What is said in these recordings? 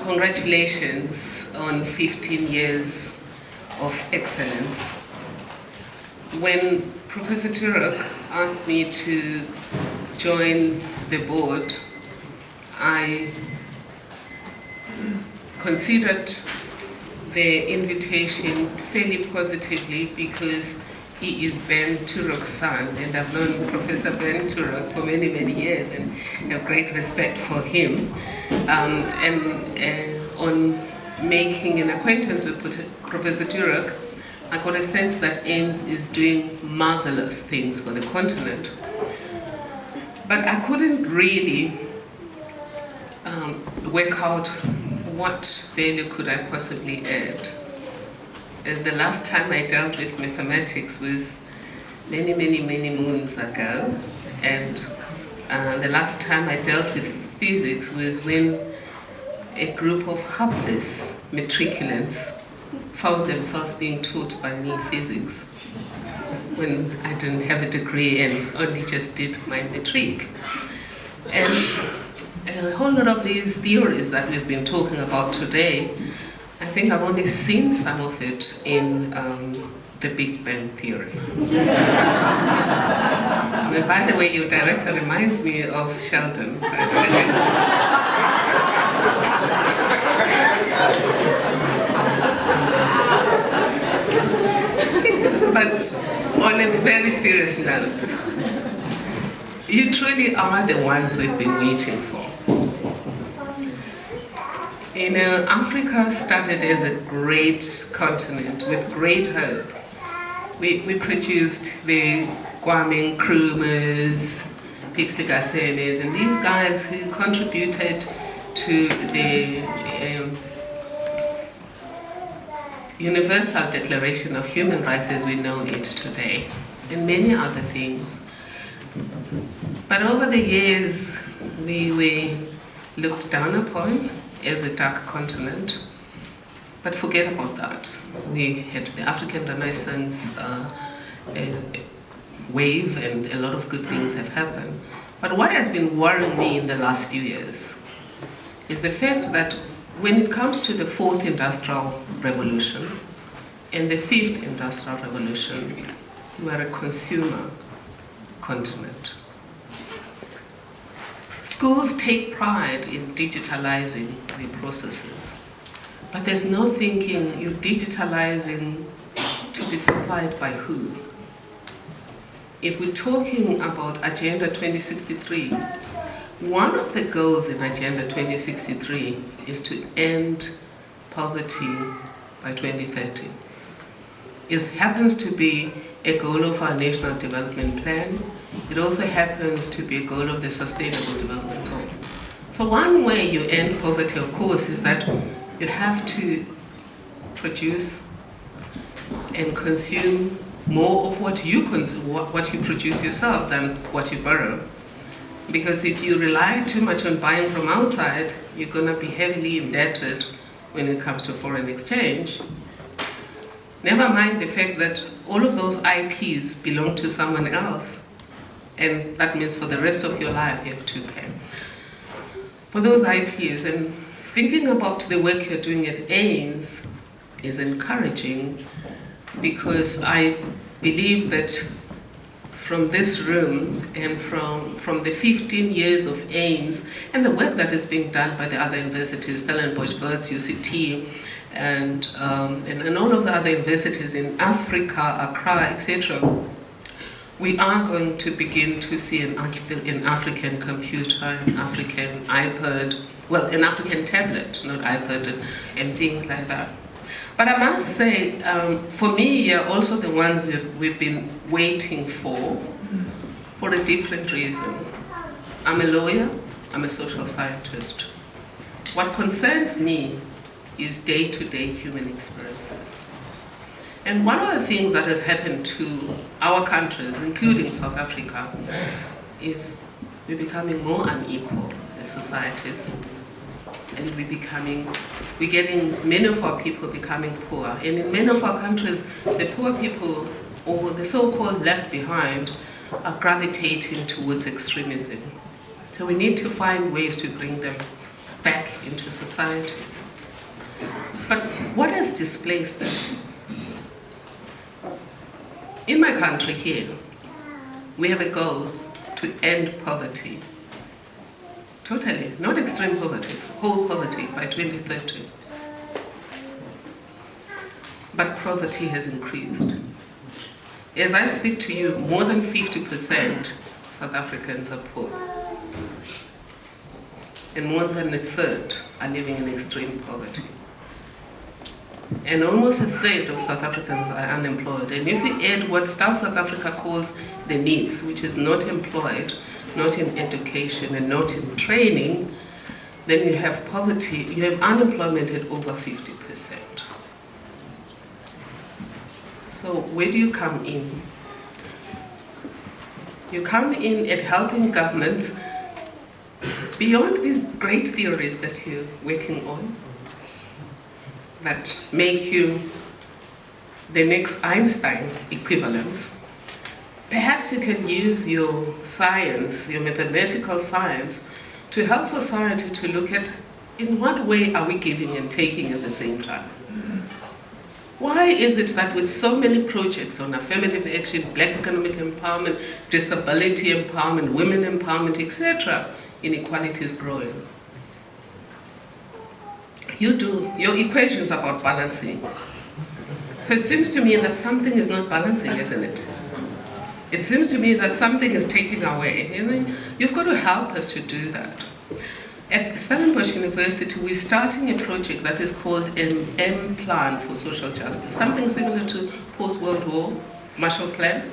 congratulations on 15 years of excellence. When Professor Turok asked me to join the board, I considered the invitation fairly positively because he is Ben Turok's son, and I've known Professor Ben Turok for many, many years and have great respect for him. On making an acquaintance with Professor Turok, I got a sense that AIMS is doing marvelous things for the continent. But I couldn't really work out what value could I possibly add. The last time I dealt with mathematics was many, many, many moons ago, and the last time I dealt with physics was when a group of hapless matriculants found themselves being taught by me physics when I didn't have a degree and only just did my matric. And a whole lot of these theories that we've been talking about today, I think I've only seen some of it in the Big Bang Theory. And by the way, your director reminds me of Sheldon. But on a very serious note, you truly are the ones we've been waiting for. Africa started as a great continent with great hope. We produced the Kwame Nkrumahs, Pixley Gasemes, and these guys who contributed to the Universal Declaration of Human Rights as we know it today, and many other things. But over the years, we were looked down upon as a dark continent. But forget about that. We had the African Renaissance wave, and a lot of good things have happened. But what has been worrying me in the last few years is the fact that when it comes to the fourth industrial revolution and the fifth industrial revolution, we are a consumer continent. Schools take pride in digitalizing the processes, but there's no thinking you're digitalizing to be supplied by who. If we're talking about Agenda 2063, one of the goals in Agenda 2063 is to end poverty by 2030. It happens to be a goal of our National Development Plan. It also happens to be a goal of the Sustainable Development Goals. So one way you end poverty, of course, is that you have to produce and consume more of what you consume, what you produce yourself than what you borrow. Because if you rely too much on buying from outside, you're going to be heavily indebted when it comes to foreign exchange. Never mind the fact that all of those IPs belong to someone else. And that means for the rest of your life, you have to pay for those IPs. And thinking about the work you're doing at AIMS is encouraging, because I believe that from this room and from the 15 years of AIMS and the work that is being done by the other universities, Stellenbosch, UCT, and all of the other universities in Africa, Accra, etc., we are going to begin to see an African computer, an African iPad, well, an African tablet, not iPad, and things like that. But I must say, for me, you're also the ones we've been waiting for a different reason. I'm a lawyer, I'm a social scientist. What concerns me is day-to-day human experiences. And one of the things that has happened to our countries, including South Africa, is we're becoming more unequal as societies. And we're getting many of our people becoming poor. And in many of our countries, the poor people, or the so-called left behind, are gravitating towards extremism. So we need to find ways to bring them back into society. But what has displaced them? In my country here, we have a goal to end poverty. Totally, not extreme poverty, whole poverty by 2030. But poverty has increased. As I speak to you, more than 50% South Africans are poor. And more than a third are living in extreme poverty. And almost a third of South Africans are unemployed. And if we add what South Africa calls the needs, which is not employed, not in education, and not in training, then you have poverty, you have unemployment at over 50%. So where do you come in? You come in at helping governments beyond these great theories that you're working on, that make you the next Einstein equivalence. Perhaps you can use your science, your mathematical science, to help society to look at in what way are we giving and taking at the same time. Why is it that with so many projects on affirmative action, black economic empowerment, disability empowerment, women empowerment, etc., inequality is growing? Your equations about balancing. So it seems to me that something is not balancing, isn't it? It seems to me that something is taking away. You've got to help us to do that. At Stellenbosch University, we're starting a project that is called an M Plan for Social Justice, something similar to post-World War Marshall Plan.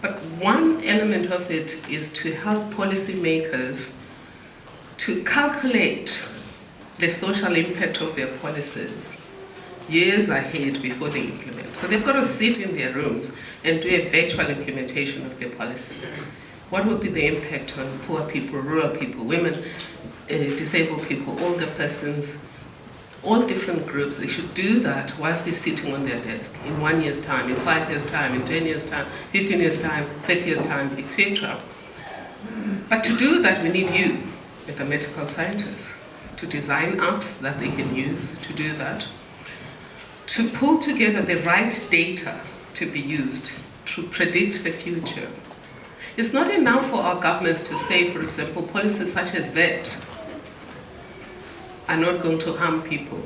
But one element of it is to help policymakers to calculate the social impact of their policies years ahead before they implement. So they've got to sit in their rooms and do a virtual implementation of their policy. What would be the impact on poor people, rural people, women, disabled people, older persons, all different groups? They should do that whilst they're sitting on their desk in 1 year's time, in 5 years' time, in 10 years' time, 15 years' time, 30 years' time, etc. But to do that, we need you, mathematical scientists, to design apps that they can use to do that, to pull together the right data to be used to predict the future. It's not enough for our governments to say, for example, policies such as VAT are not going to harm people.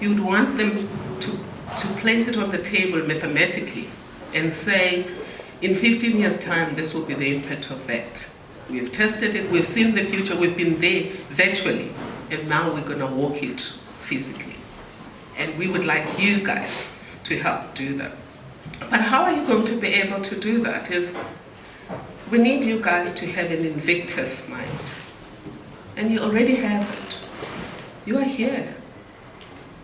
You would want them to place it on the table mathematically and say, in 15 years' time, this will be the impact of VAT. We've tested it, we've seen the future, we've been there virtually, and now we're going to walk it physically. And we would like you guys to help do that. But how are you going to be able to do that? We need you guys to have an Invictus mind. And you already have it. You are here.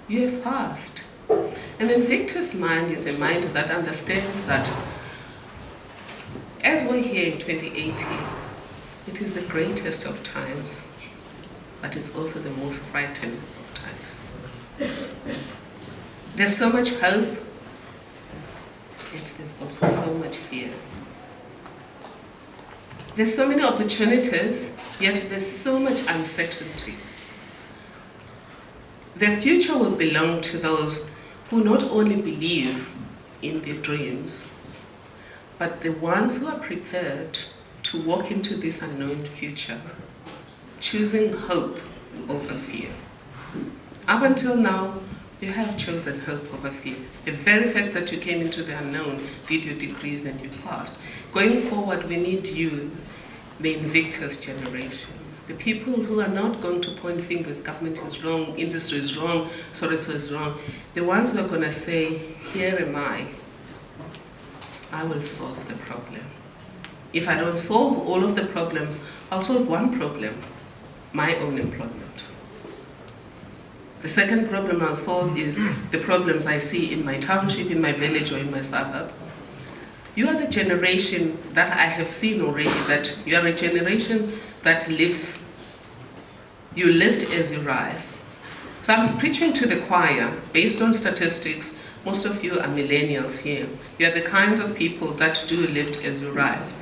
You have passed. An Invictus mind is a mind that understands that as we're here in 2018, it is the greatest of times, but it's also the most frightening of times. There's so much hope, yet there's also so much fear. There's so many opportunities, yet there's so much uncertainty. The future will belong to those who not only believe in their dreams, but the ones who are prepared to walk into this unknown future, choosing hope over fear. Up until now, you have chosen hope over fear. The very fact that you came into the unknown, did your degrees and you passed. Going forward, we need you, the Invictus generation. The people who are not going to point fingers, government is wrong, industry is wrong, so-and-so is wrong. The ones who are going to say, here am I will solve the problem. If I don't solve all of the problems, I'll solve one problem, my own employment. The second problem I'll solve is the problems I see in my township, in my village, or in my suburb. You are the generation that I have seen already, that you are a generation that lives. You lift as you rise. So I'm preaching to the choir, based on statistics. Most of you are millennials here. You are the kind of people that do lift as you rise.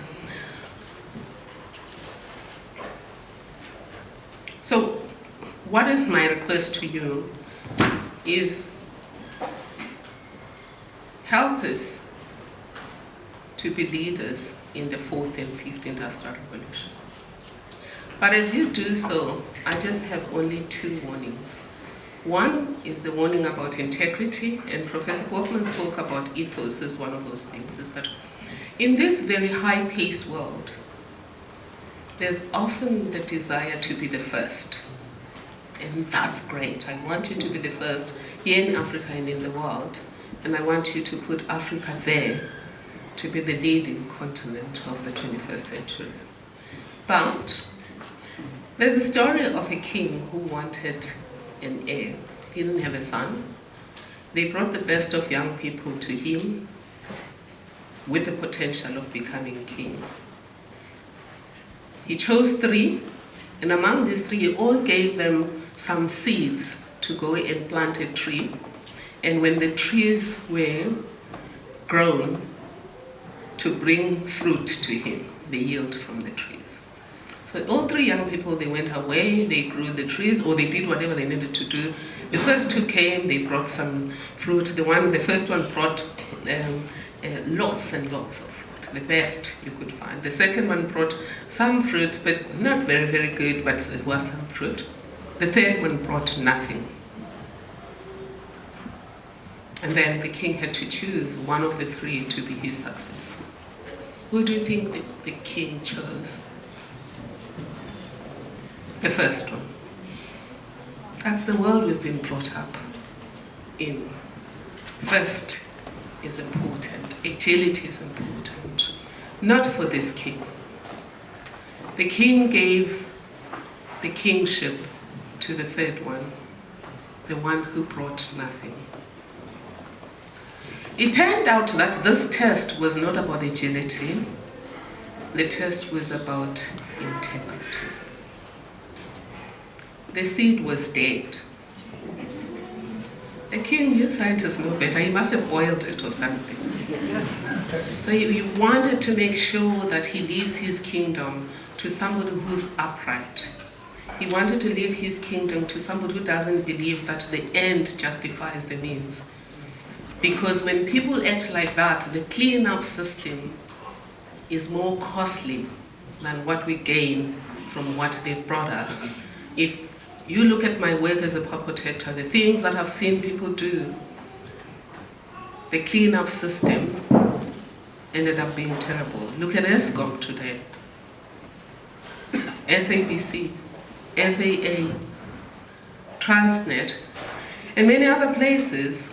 So what is my request to you is help us to be leaders in the 4th and 5th Industrial Revolution. But as you do so, I just have only 2 warnings. One is the warning about integrity, and Professor Borkman spoke about ethos as one of those things, is that in this very high-paced world, there's often the desire to be the first. And that's great. I want you to be the first here in Africa and in the world, and I want you to put Africa there to be the leading continent of the 21st century. But there's a story of a king who wanted an heir. He didn't have a son. They brought the best of young people to him with the potential of becoming king. He chose 3, and among these 3, he all gave them some seeds to go and plant a tree. And when the trees were grown to bring fruit to him, the yield from the trees. So all 3 young people, they went away, they grew the trees, or they did whatever they needed to do. The first 2 came, they brought some fruit. The first one brought lots and lots of fruit, the best you could find. The second one brought some fruit, but not very, very good, but it was some fruit. The third one brought nothing. And then the king had to choose one of the 3 to be his successor. Who do you think the king chose? The first one. That's the world we've been brought up in. First is important. Agility is important. Not for this king. The king gave the kingship to the 3rd one, the one who brought nothing. It turned out that this test was not about agility. The test was about integrity. The seed was dead. The king, you scientists know better, he must have boiled it or something. So he wanted to make sure that he leaves his kingdom to somebody who's upright. He wanted to leave his kingdom to somebody who doesn't believe that the end justifies the means. Because when people act like that, the clean-up system is more costly than what we gain from what they've brought us. If you look at my work as a pop protector, the things that I've seen people do, the clean-up system ended up being terrible. Look at ESCOM today, SABC, SAA, Transnet, and many other places.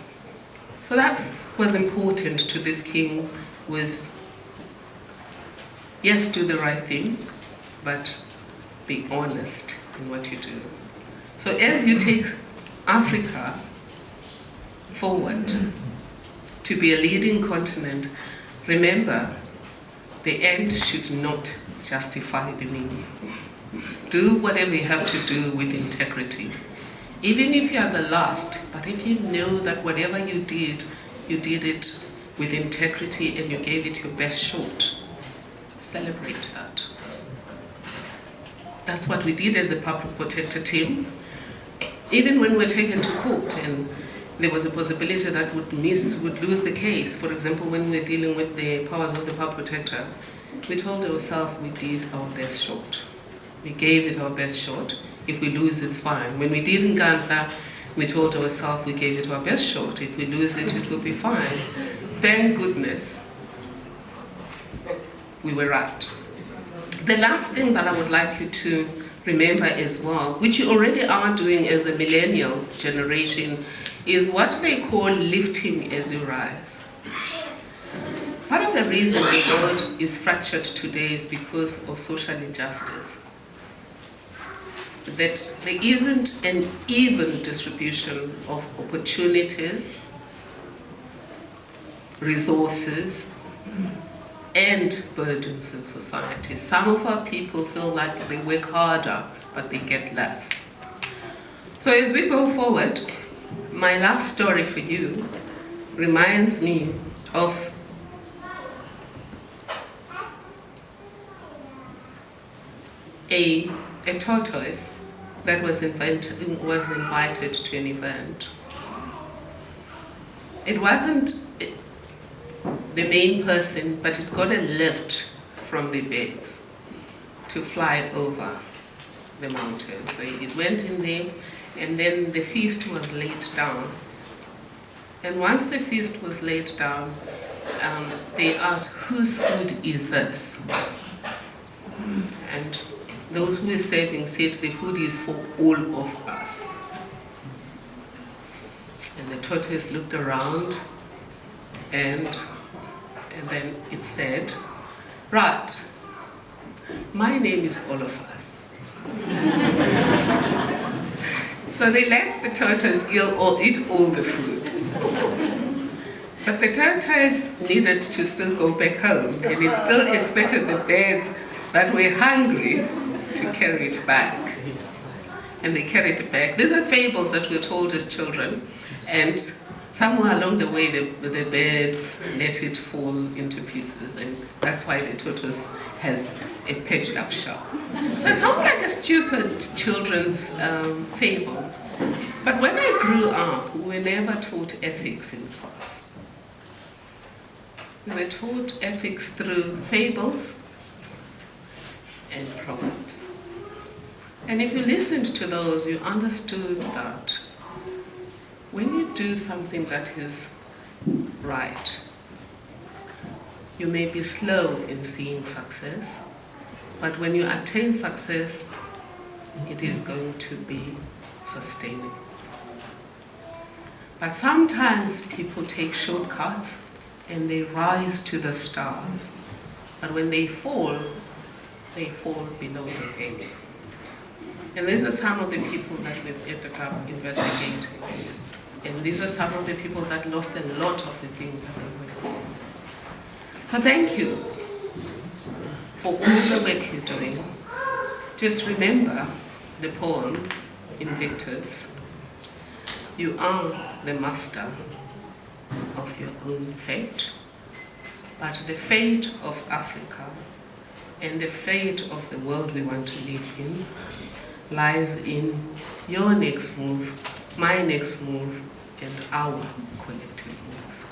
So that was important to this king, was, yes, do the right thing, but be honest in what you do. So as you take Africa forward to be a leading continent, remember, the end should not justify the means. Do whatever you have to do with integrity. Even if you are the last, but if you know that whatever you did it with integrity and you gave it your best shot, celebrate that. That's what we did at the Public Protector team. Even when we were taken to court and there was a possibility that would lose the case, for example, when we were dealing with the powers of the Public Protector, we told ourselves we did our best shot. We gave it our best shot. If we lose, it's fine. When we did in Ghana, we told ourselves we gave it our best shot. If we lose it, it will be fine. Thank goodness we were right. The last thing that I would like you to remember as well, which you already are doing as a millennial generation, is what they call lifting as you rise. Part of the reason the world is fractured today is because of social injustice. That there isn't an even distribution of opportunities, resources, and burdens in society. Some of our people feel like they work harder, but they get less. So as we go forward, my last story for you reminds me of a tortoise that was invited to an event. It wasn't the main person, but it got a lift from the beds to fly over the mountain. So it went in there, and then the feast was laid down. And once the feast was laid down, they asked, whose food is this? And those who were serving said, the food is for all of us. And the tortoise looked around, and then it said, right, my name is all of us. So they let the tortoise eat all the food. But the tortoise needed to still go back home, and it still expected the birds that were hungry to carry it back. And they carried it back. These are fables that were told as children, and somewhere along the way the birds let it fall into pieces, and that's why the tortoise has a patched up shell. So it sounds like a stupid children's fable. But when I grew up, we were never taught ethics in class. We were taught ethics through fables and proverbs. And if you listened to those, you understood that when you do something that is right, you may be slow in seeing success, but when you attain success, it is going to be sustaining. But sometimes people take shortcuts and they rise to the stars, but when they fall below the pale. And these are some of the people that we've ended up investigating. And these are some of the people that lost a lot of the things that they were doing. So thank you for all the work you're doing. Just remember the poem Invictus. You are the master of your own fate, but the fate of Africa and the fate of the world we want to live in lies in your next move, my next move, and our collective moves.